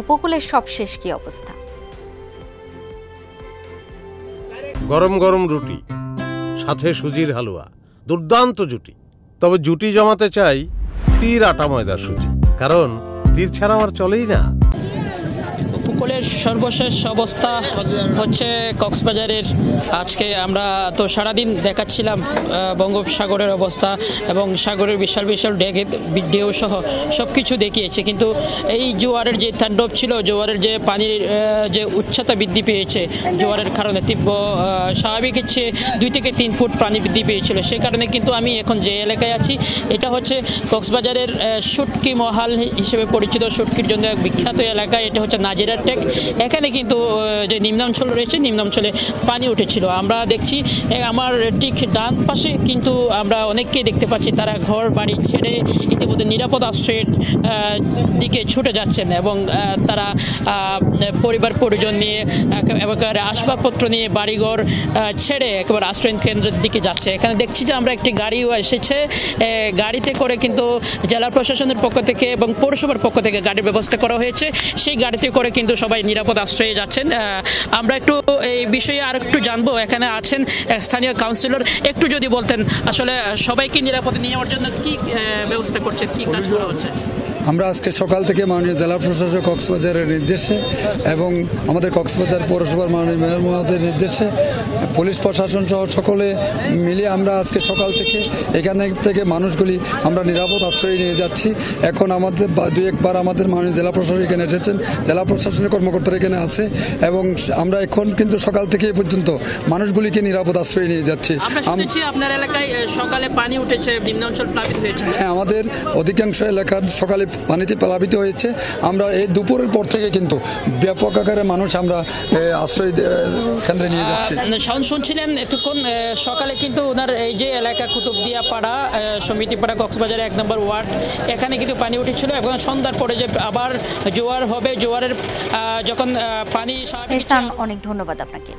উপকূলের সবশেষ কি অবস্থা? গরম গরম রুটি, সাথে সুজির হালুয়া, দুর্দান্ত জুটি। তবে জুটি জমাতে চাই তীর আটা ময়দার সুজি, কারণ তীর ছাড়া আমার চলেই না। উপকূলের সর্বশেষ অবস্থা হচ্ছে কক্সবাজারের। আজকে আমরা তো সারাদিন দেখাচ্ছিলাম বঙ্গোপসাগরের অবস্থা এবং সাগরের বিশাল বিশাল ঢেউ সহ সব কিছু দেখিয়েছে, কিন্তু এই জোয়ারের যে তাণ্ডব ছিল, জোয়ারের যে পানির যে উচ্চতা বৃদ্ধি পেয়েছে জোয়ারের কারণে, তীব্র স্বাভাবিকের চেয়ে 2 থেকে 3 ফুট পানি বৃদ্ধি পেয়েছিল। সেই কারণে কিন্তু আমি এখন যে এলাকায় আছি এটা হচ্ছে কক্সবাজারের শুটকি মহাল হিসেবে পরিচিত, শুটকির জন্য এক বিখ্যাত এলাকা। এটা হচ্ছে নাজিরা টেক। এখানে কিন্তু যে নিম্নাঞ্চল রয়েছে, নিম্নাঞ্চলে পানি উঠেছিল। আমরা দেখছি আমার ঠিক ডান পাশে কিন্তু আমরা অনেককেই দেখতে পাচ্ছি তারা ঘর বাড়ি ছেড়ে ইতিমধ্যে নিরাপদ আশ্রয়ের দিকে ছুটে যাচ্ছেন এবং তারা পরিবার পরিজন নিয়ে একেবারে আসবাবপত্র নিয়ে বাড়িঘর ছেড়ে একেবারে আশ্রয় কেন্দ্রের দিকে যাচ্ছে। এখানে দেখছি যে আমরা একটি গাড়িও এসেছে, গাড়িতে করে কিন্তু জেলা প্রশাসনের পক্ষ থেকে এবং পৌরসভার পক্ষ থেকে গাড়ির ব্যবস্থা করা হয়েছে। সেই গাড়িতে করে কিন্তু সবাই নিরাপদ আশ্রয়ে যাচ্ছেন। আমরা একটু এই বিষয়ে আর একটু জানবো। এখানে আছেন স্থানীয় কাউন্সিলর, একটু যদি বলতেন আসলে সবাইকে নিরাপদে নিয়ে যাওয়ার জন্য কি ব্যবস্থা করছে, কি কাজ করা হচ্ছে? আমরা আজকে সকাল থেকে মাননীয় জেলা প্রশাসক কক্সবাজারের নির্দেশে এবং আমাদের কক্সবাজার পৌরসভার মাননীয় মেয়র মহোদয়ের নির্দেশে পুলিশ প্রশাসন সহ সকলে মিলে আমরা আজকে সকাল থেকে এখানে থেকে মানুষগুলি আমরা নিরাপদ আশ্রয়ে নিয়ে যাচ্ছি। এখন আমাদের 2-1 বার আমাদের মাননীয় জেলা প্রশাসক এখানে এসেছেন, জেলা প্রশাসনের কর্মকর্তারা এখানে আছে এবং আমরা এখন কিন্তু সকাল থেকে এ পর্যন্ত মানুষগুলিকে নিরাপদ আশ্রয়ে নিয়ে যাচ্ছি। আপনার এলাকায় সকালে পানি উঠেছে, নিম্নাঞ্চল প্লাবিত হয়েছে? হ্যাঁ, আমাদের অধিকাংশ এলাকার সকালে পানিতে প্লাবিত হয়েছে। আমরা এই দুপুরের পর থেকে কিন্তু ব্যাপক আকারে মানুষ আমরা আশ্রয় কেন্দ্রে নিয়ে যাচ্ছি। শুনছিলেন এতক্ষণ সকালে কিন্তু ওনার এই যে এলাকা কুতুবদিয়া পাড়া, সমিতিপাড়া, কক্সবাজারের 1 নম্বর ওয়ার্ড, এখানে কিন্তু পানি উঠেছিল এবং সন্ধ্যার পরে যে আবার জোয়ার হবে, জোয়ারের যখন পানি অনেক ধন্যবাদ আপনাকে।